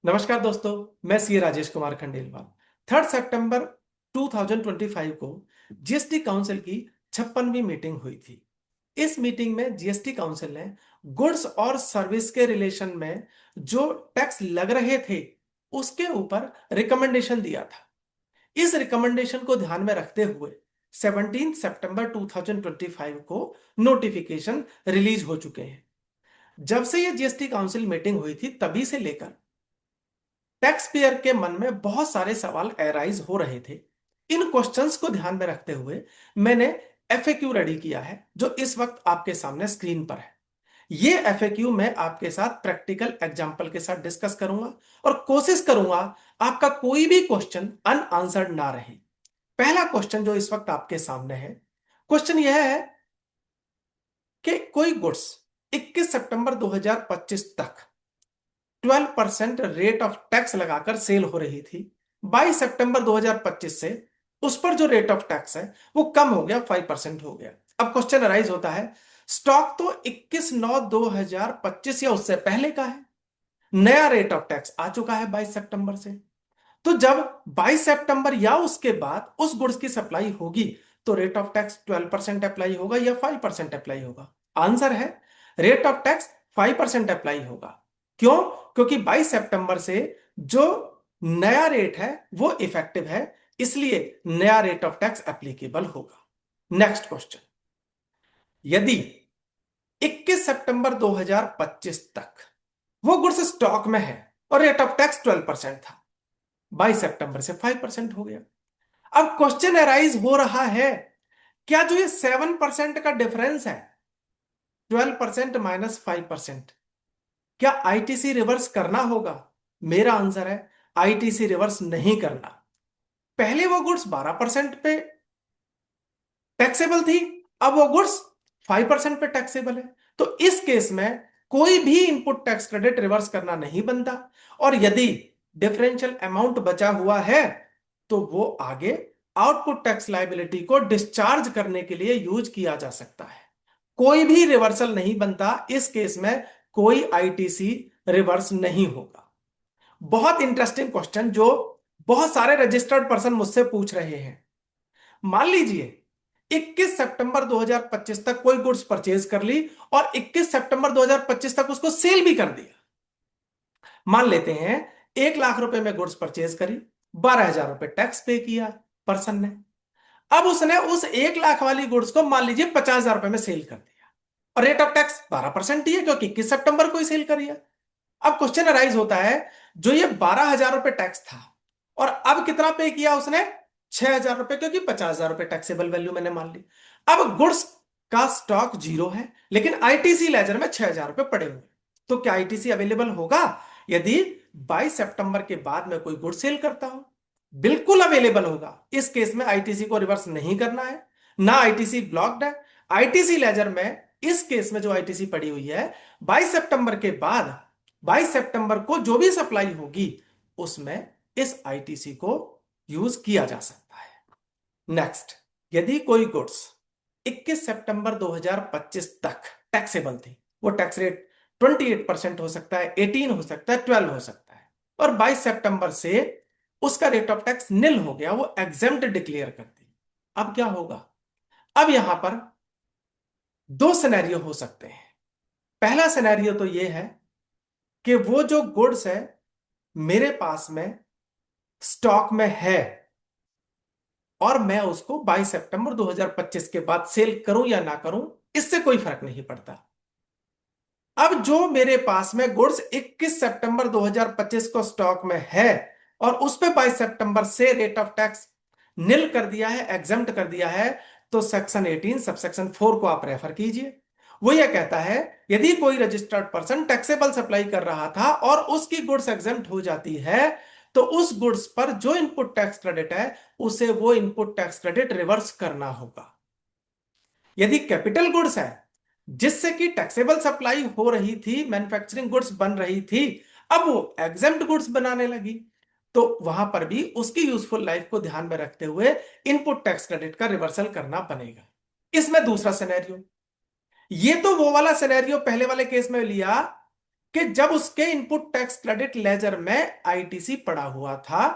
नमस्कार दोस्तों। मैं सी राजेश कुमार खंडेलवाल। 3 सितंबर 2025 को जीएसटी काउंसिल की 56वीं मीटिंग हुई थी। इस मीटिंग में जीएसटी काउंसिल ने गुड्स और सर्विस के रिलेशन में जो टैक्स लग रहे थे उसके ऊपर रिकमेंडेशन दिया था। इस रिकमेंडेशन को ध्यान में रखते हुए 17 सितंबर 2025 को नोटिफिकेशन रिलीज हो चुके हैं। जब से यह जीएसटी काउंसिल मीटिंग हुई थी तभी से लेकर टैक्स पेयर के मन में बहुत सारे सवाल एराइज हो रहे थे। इन क्वेश्चंस को ध्यान में रखते हुए मैंने एफएक्यू रेडी किया है जो इस वक्त आपके सामने स्क्रीन पर है। ये एफएक्यू मैं आपके साथ प्रैक्टिकल एग्जांपल के साथ डिस्कस करूंगा और कोशिश करूंगा आपका कोई भी क्वेश्चन अनआंसर्ड ना रहे। पहला क्वेश्चन जो इस वक्त आपके सामने है, क्वेश्चन यह है कि कोई गुड्स 21 सितंबर 2025 तक 12% रेट ऑफ टैक्स लगाकर सेल हो रही थी। 22 सितंबर 2025 से उस पर जो रेट ऑफ टैक्स है वो कम हो गया, 5% हो गया। अब क्वेश्चन अराइज होता है, स्टॉक तो 21/9/2025 या उससे पहले का है, नया रेट ऑफ टैक्स आ चुका है 22 सितंबर से। तो जब 22 सितंबर या उसके बाद उस गुड्स की सप्लाई होगी तो रेट ऑफ टैक्स 12% अप्लाई होगा या 5% अप्लाई होगा? आंसर है रेट ऑफ टैक्स 5% अप्लाई होगा। क्यों? क्योंकि 22 सितंबर से जो नया रेट है वो इफेक्टिव है, इसलिए नया रेट ऑफ टैक्स एप्लीकेबल होगा। नेक्स्ट क्वेश्चन, यदि 21 सितंबर 2025 तक वो गुड्स स्टॉक में है और रेट ऑफ टैक्स 12% था, 22 सितंबर से 5% हो गया। अब क्वेश्चन अराइज हो रहा है, क्या जो ये 7% का डिफरेंस है, 12% माइनस 5%, क्या आईटीसी रिवर्स करना होगा? मेरा आंसर है आईटीसी रिवर्स नहीं करना। पहले वो गुड्स 12% पे टैक्सेबल थी, अब वो गुड्स 5% पे टैक्सेबल है। तो इस केस में कोई भी इनपुट टैक्स क्रेडिट रिवर्स करना नहीं बनता, और यदि डिफरेंशियल अमाउंट बचा हुआ है तो वो आगे आउटपुट टैक्स लायबिलिटी को डिस्चार्ज करने के लिए यूज किया जा सकता है। कोई भी रिवर्सल नहीं बनता, इस केस में कोई आईटीसी रिवर्स नहीं होगा। बहुत इंटरेस्टिंग क्वेश्चन जो बहुत सारे रजिस्टर्ड पर्सन मुझसे पूछ रहे हैं। मान लीजिए 21 सितंबर 2025 तक कोई गुड्स परचेज कर ली और 21 सितंबर 2025 तक उसको सेल भी कर दिया। मान लेते हैं 1 लाख रुपए में गुड्स परचेज करी, 12,000 रुपए टैक्स पे किया पर्सन ने। अब उसने उस 1 लाख वाली गुड्स को मान लीजिए 50,000 रुपए में सेल कर दिया, और रेट ऑफ टैक्स 12% ही है क्योंकि 21 सितंबर को ही सेल करिए। अब क्वेश्चन अराइज होता है, जो ये 12,000 रुपए टैक्स था और अब कितना पे किया उसने? 6,000 रुपए, क्योंकि 50,000 रुपए टैक्सेबल वैल्यू मैंने मान ली। अब गुड्स का स्टॉक जीरो है लेकिन आईटीसी लेजर में 6,000 रुपए पड़े हुए, तो क्या आईटीसी अवेलेबल होगा यदि 22 सितंबर के बाद में कोई गुड सेल करता हूं? बिल्कुल अवेलेबल होगा। इस केस में आईटीसी को रिवर्स नहीं करना है, ना आईटीसी ब्लॉक्ड है। आईटीसी लेजर में इस केस में जो आईटीसी पड़ी हुई है 22 सितंबर के बाद 22 सितंबर को जो भी सप्लाई होगी उसमें इस आईटीसी को यूज किया जा सकता है। नेक्स्ट, यदि कोई गुड्स 21 सितंबर 2025 तक टैक्सेबल थी, वो टैक्स रेट 28% हो सकता है, 18 हो सकता है, 12 हो सकता है, और 22 सितंबर से उसका रेट ऑफ टैक्स निल हो गया, वो एग्जेम्प्ट डिक्लेयर कर दी। अब क्या होगा? अब यहां पर दो सिनेरियो हो सकते हैं। पहला सिनेरियो तो ये है कि वो जो गुड्स है मेरे पास में स्टॉक में है और मैं उसको 22 सितंबर 2025 के बाद सेल करूं या ना करूं, इससे कोई फर्क नहीं पड़ता। अब जो मेरे पास में गुड्स 21 सितंबर 2025 को स्टॉक में है और उस पे 22 सितंबर से रेट ऑफ टैक्स निल कर दिया है, एग्जम्प्ट कर दिया है, तो सेक्शन 18 सबसेक्शन 4 को आप रेफर कीजिए। वो ये कहता है, यदि कोई रजिस्टर्ड पर्सन टैक्सेबल सप्लाई कर रहा था और उसकी गुड्स एग्जम्प्ट हो जाती है तो उस गुड्स पर जो इनपुट टैक्स क्रेडिट है उसे वो इनपुट टैक्स क्रेडिट रिवर्स करना होगा। यदि कैपिटल गुड्स है जिससे कि टैक्सेबल सप्लाई हो रही थी, मैन्युफैक्चरिंग गुड्स बन रही थी, अब वो एग्जेम्प्ट गुड्स बनाने लगी, तो वहां पर भी उसकी यूजफुल लाइफ को ध्यान में रखते हुए इनपुट टैक्स क्रेडिट का रिवर्सल करना बनेगा। इसमें दूसरा सिनेरियो, ये तो वो वाला सिनेरियो पहले वाले केस में लिया कि जब उसके इनपुट टैक्स क्रेडिट लेजर में आईटीसी पड़ा हुआ था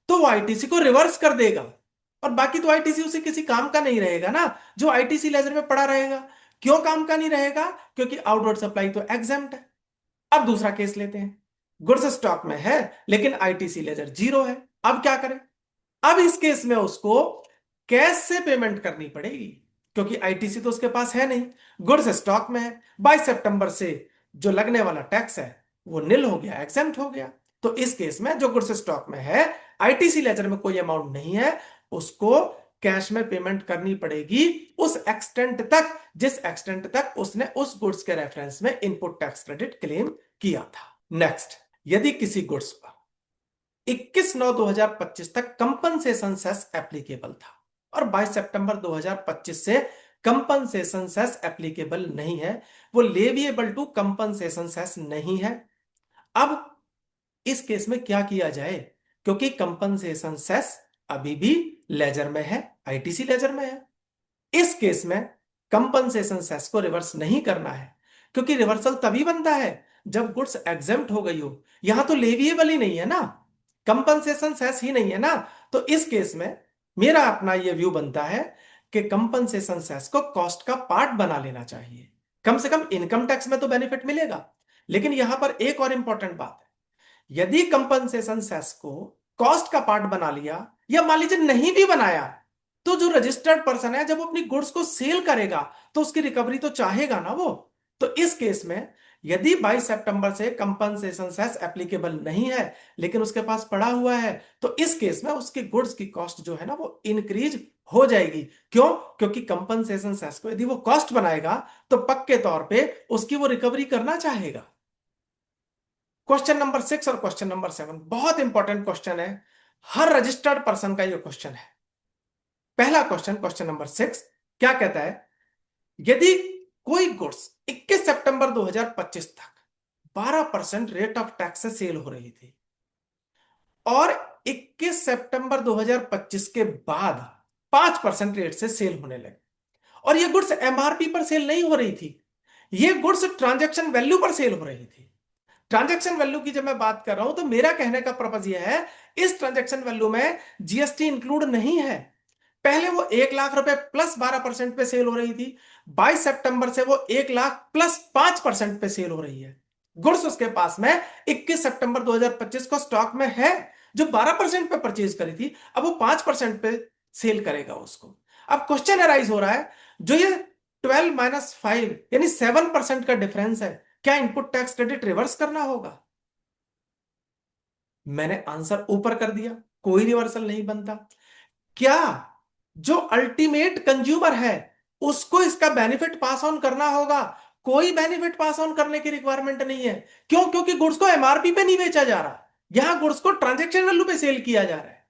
तो वो आईटीसी को रिवर्स कर देगा, और बाकी तो आईटीसी उसे किसी काम का नहीं रहेगा ना, जो आईटीसी लेजर में पड़ा रहेगा। क्यों काम का नहीं रहेगा? क्योंकि आउटवर्ड सप्लाई तो एग्जेम्प्ट है। अब दूसरा केस लेते हैं, गुड्स स्टॉक में है लेकिन आईटीसी लेजर जीरो है। अब क्या करें? अब इस केस में उसको कैश से पेमेंट करनी पड़ेगी, क्योंकि आईटीसी तो उसके पास है नहीं, गुड्स स्टॉक में है। 22 सितंबर से जो लगने वाला टैक्स है वो निल हो गया, एग्जेम्प्ट हो गया। तो इस केस में जो गुड्स स्टॉक में है, आईटीसी लेजर में कोई अमाउंट नहीं है, उसको कैश में पेमेंट करनी पड़ेगी उस एक्सटेंट तक जिस एक्सटेंट तक उसने उस गुड्स के रेफरेंस में इनपुट टैक्स क्रेडिट क्लेम किया था। नेक्स्ट, यदि किसी गुड्स पर 21/9/2025 तक कंपनसेशन सेस एप्लीकेबल था और 22 सितंबर 2025 से कंपनसेशन सेस एप्लीकेबल नहीं है, वो लेविएबल टू कंपनसेशन सेस नहीं है। अब इस केस में क्या किया जाए? क्योंकि कंपनसेशन सेस अभी भी लेजर में है, आईटीसी लेजर में है। इस केस में कंपनसेशन सेस को रिवर्स नहीं करना है, क्योंकि रिवर्सल तभी बनता है जब गुड्स एग्जेम्प्ट हो गई हो। यहां तो लेविएबल ही नहीं है ना, कंपनसेशन सेस ही नहीं है ना। तो इस केस में मेरा अपना यह व्यू बनता है कि कंपनसेशन सेस को कॉस्ट का पार्ट बना लेना चाहिए। कम से कम इनकम टैक्स में तो बेनिफिट मिलेगा। लेकिन यहां पर एक और इंपॉर्टेंट बात है, यदि कंपनसेशन सेस को कॉस्ट का पार्ट बना लिया या मान लीजिए नहीं भी बनाया, तो जो रजिस्टर्ड पर्सन है जब वो अपनी गुड्स को सेल करेगा तो उसकी रिकवरी तो चाहेगा ना वो। तो इस केस में यदि 22 सितंबर से कंपनसेशन सेस एप्लीकेबल नहीं है लेकिन उसके पास पड़ा हुआ है, तो इस केस में उसकी गुड्स की कॉस्ट जो है ना वो इंक्रीज हो जाएगी। क्यों? क्योंकि कंपनसेशन सेस को यदि वो कॉस्ट बनाएगा तो पक्के तौर पे उसकी वो रिकवरी करना चाहेगा। क्वेश्चन नंबर 6 और क्वेश्चन नंबर 7 बहुत इंपॉर्टेंट क्वेश्चन है, हर रजिस्टर्ड पर्सन का ये क्वेश्चन है। पहला क्वेश्चन, क्वेश्चन नंबर 6 क्या कहता है? यदि कोई गुड्स 21 सितंबर 2025 तक 12% रेट ऑफ टैक्स से सेल हो रही थी और 21 सितंबर 2025 के बाद 5% रेट से सेल होने लगे, और ये गुड्स एमआरपी पर सेल नहीं हो रही थी, ये गुड्स ट्रांजैक्शन वैल्यू पर सेल हो रही थी। ट्रांजैक्शन वैल्यू की जब मैं बात कर रहा हूं तो मेरा कहने का पर्पज यह है, इस ट्रांजैक्शन वैल्यू में जीएसटी इंक्लूड नहीं है। पहले वो 1 लाख रुपए प्लस 12% पे सेल हो रही थी, 22 सितंबर से वो 1 लाख प्लस 5% पे सेल हो रही है। गुड्स उसके पास में 21 सितंबर 2025 को स्टॉक में है, जो 12% पे परचेज करी थी अब वो 5% पे सेल करेगा उसको। अब क्वेश्चन अराइज हो रहा है, जो ये 12 - 5 यानी 7% का डिफरेंस है, क्या इनपुट टैक्स क्रेडिट रिवर्स करना होगा? मैंने आंसर ऊपर कर दिया, कोई रिवर्सल नहीं बनता। क्या जो अल्टीमेट कंज्यूमर है उसको इसका बेनिफिट पास ऑन करना होगा? कोई बेनिफिट पास ऑन करने की रिक्वायरमेंट नहीं है। क्यों? क्योंकि गुड्स को एमआरपी पे नहीं बेचा जा रहा, यहां गुड्स को ट्रांजैक्शन वैल्यू पे सेल किया जा रहा है।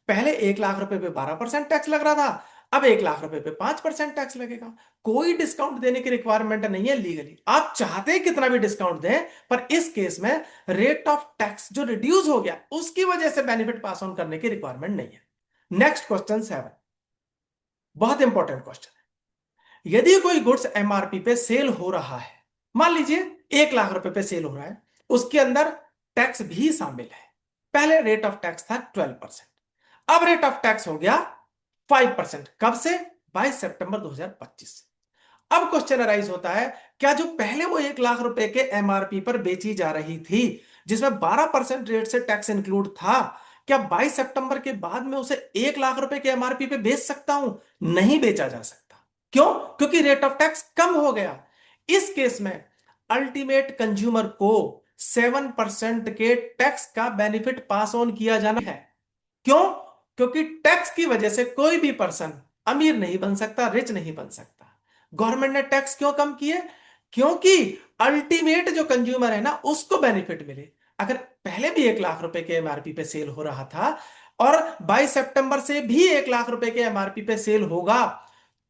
पहले 1 लाख रुपए पे 12% टैक्स लग रहा था, अब 1 लाख रुपए पे 5% टैक्स लगेगा। कोई डिस्काउंट देने की रिक्वायरमेंट नहीं है लीगली, आप चाहते हैं कितना भी डिस्काउंट दें, पर इस केस में रेट ऑफ टैक्स जो रिड्यूस हो गया उसकी वजह से बेनिफिट पास ऑन करने की रिक्वायरमेंट नहीं है। नेक्स्ट क्वेश्चन 7, बहुत इंपॉर्टेंट क्वेश्चन है। यदि कोई गुड्स एमआरपी पे सेल हो रहा है, मान लीजिए 1 लाख रुपए पे सेल हो रहा है, उसके अंदर टैक्स भी शामिल है। पहले रेट ऑफ टैक्स था 12%, अब रेट ऑफ टैक्स हो गया 5%। कब से? 22 सितंबर 2025 से। अब क्वेश्चन अराइज होता है, क्या जो पहले वो 1 लाख रुपए के एमआरपी पर बेची जा रही थी जिसमें 12% रेट से टैक्स इंक्लूड था, क्या 22 सितंबर के बाद में उसे 1 लाख रुपए के एमआरपी पे बेच सकता हूं? नहीं बेचा जा सकता। क्यों? क्योंकि रेट ऑफ टैक्स कम हो गया। इस केस में अल्टीमेट कंज्यूमर को 7% के टैक्स का बेनिफिट पास ऑन किया जाना है। क्यों? क्योंकि टैक्स की वजह से कोई भी पर्सन अमीर नहीं बन सकता, रिच नहीं बन सकता। गवर्नमेंट ने टैक्स क्यों कम किए? क्योंकि अल्टीमेट जो कंज्यूमर है ना उसको बेनिफिट मिले। अगर पहले भी 1 लाख रुपए के एमआरपी पे सेल हो रहा था और 22 सितंबर से भी 1 लाख रुपए के एमआरपी पे सेल होगा,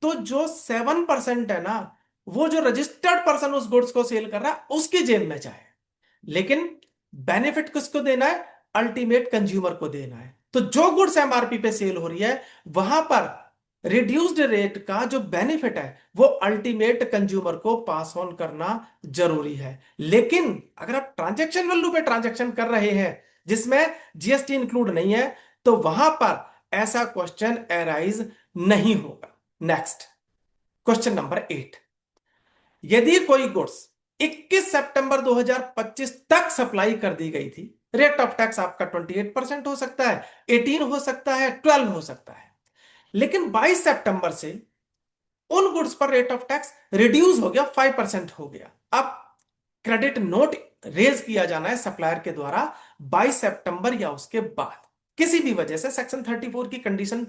तो जो 7% है ना, वो जो रजिस्टर्ड पर्सन उस गुड्स को सेल कर रहा है उसकी जेब में जाए। लेकिन बेनिफिट किसको देना है? अल्टीमेट कंज्यूमर को देना है। तो जो गुड्स एमआरपी पे सेल हो रही है वहां पर रिड्यूस्ड रेट का जो बेनिफिट है वो अल्टीमेट कंज्यूमर को पास ऑन करना जरूरी है। लेकिन अगर आप ट्रांजैक्शन वैल्यू पे ट्रांजैक्शन कर रहे हैं जिसमें जीएसटी इंक्लूड नहीं है, तो वहां पर ऐसा क्वेश्चन एराइज नहीं होगा। Next, question number 8। यदि कोई गुड्स 21 सितंबर 2025 तक सप्लाई कर दी गई थी, रेट ऑफ टैक्स आपका 28% हो सकता है, 18 हो सकता है, 12 हो सकता है। लेकिन 22 सितंबर से उन गुड्स पर रेट ऑफ टैक्स रिड्यूस हो गया, 5% हो गया। अब क्रेडिट नोट रेज किया जाना है सप्लायर के द्वारा 22 सितंबर या उसके बाद। किसी भी वजह से सेक्शन 34 की कंडीशन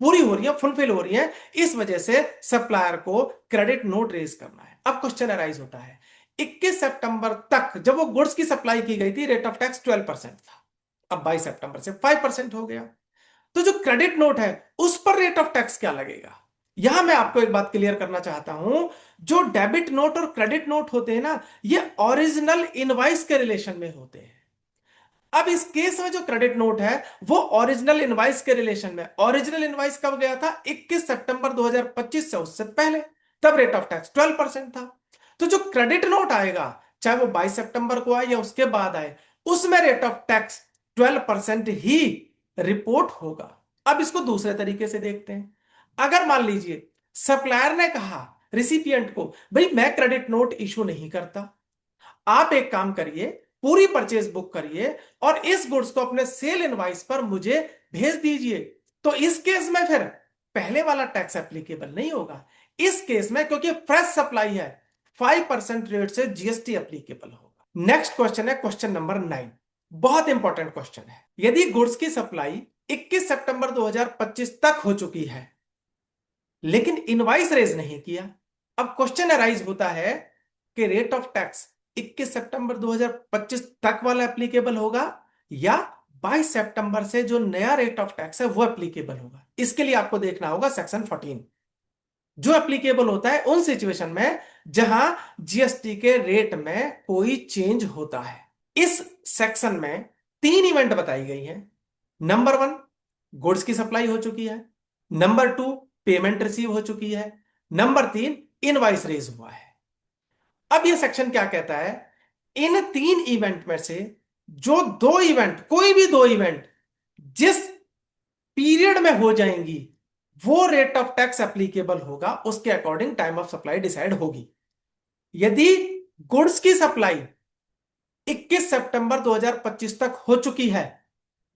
पूरी हो रही है, फुलफिल हो रही है, इस वजह से सप्लायर को क्रेडिट नोट रेज करना है। अब क्वेश्चन अराइज होता है, 21 सितंबर तक जब वो गुड्स की सप्लाई की गई थी रेट ऑफ टैक्स 12% था, अब 22 सितंबर से 5% हो गया। तो जो क्रेडिट नोट है उस पर रेट ऑफ टैक्स क्या लगेगा? यहां मैं आपको एक बात क्लियर करना चाहता हूं, जो डेबिट नोट और क्रेडिट नोट होते हैं ना, ये ओरिजिनल इनवाइस के रिलेशन में होते हैं। अब इस केस में जो क्रेडिट नोट है वो ओरिजिनल इनवाइस के रिलेशन में। ओरिजिनल इनवाइस कब गया था? 21 सितंबर 2025 से उससे पहले, तब रेट ऑफ टैक्स 12% था। तो जो क्रेडिट नोट आएगा, चाहे वो 22 सितंबर को आए या उसके बाद आए, उसमें rate of tax 12% he report होगा। अब इसको दूसरे तरीके से देखते हैं। अगर मान लीजिए सप्लायर ने कहा रिसिपिएंट को, भाई मैं क्रेडिट नोट इशू नहीं करता, आप एक काम करिए, पूरी परचेज बुक करिए और इस गुड्स को अपने सेल इनवाइस पर मुझे भेज दीजिए, तो इस केस में फिर पहले वाला टैक्स एप्लीकेबल नहीं होगा। इस केस में क्योंकि फ्रेश सप्लाई है, 5% रेट से जीएसटी एप्लीकेबल होगा। नेक्स्ट क्वेश्चन है क्वेश्चन नंबर 9। बहुत इंपॉर्टेंट क्वेश्चन है। यदि गुड्स की सप्लाई 21 सितंबर 2025 तक हो चुकी है लेकिन इनवाइस रेज नहीं किया, अब क्वेश्चन अराइज होता है कि रेट ऑफ टैक्स 21 सितंबर 2025 तक वाला एप्लीकेबल होगा या 22 सितंबर से जो नया रेट ऑफ टैक्स है वो एप्लीकेबल होगा। इसके लिए आपको देखना होगा सेक्शन 14, जो एप्लीकेबल होता है उन सिचुएशन में जहां जीएसटी के रेट में कोई चेंज होता है। इस सेक्शन में 3 इवेंट बताई गई हैं। नंबर 1, गुड्स की सप्लाई हो चुकी है। नंबर 2, पेमेंट रिसीव हो चुकी है। नंबर 3, इनवाइस रेज हुआ है। अब यह सेक्शन क्या कहता है, इन 3 इवेंट में से जो 2 इवेंट, कोई भी 2 इवेंट जिस पीरियड में हो जाएंगी वो रेट ऑफ टैक्स एप्लीकेबल होगा, उसके according time of supply decide होगी। यदि गुड्स की सप्लाई 21 सितंबर 2025 तक हो चुकी है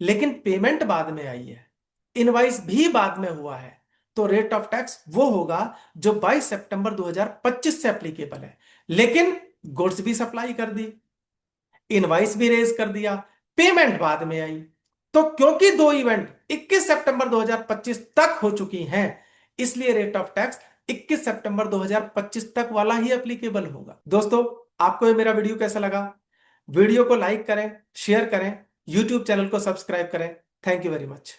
लेकिन पेमेंट बाद में आई है, इनवाइस भी बाद में हुआ है, तो रेट ऑफ टैक्स वो होगा जो 22 सितंबर 2025 से एप्लीकेबल है। लेकिन गुड्स भी सप्लाई कर दी, इनवाइस भी रेज कर दिया, पेमेंट बाद में आई, तो क्योंकि 2 इवेंट 21 सितंबर 2025 तक हो चुकी हैं, इसलिए रेट ऑफ टैक्स 21 सितंबर 2025 तक वाला ही एप्लीकेबल होगा। दोस्तों, आपको ये मेरा वीडियो कैसा लगा? वीडियो को लाइक करें, शेयर करें, यूट्यूब चैनल को सब्सक्राइब करें। Thank you very much.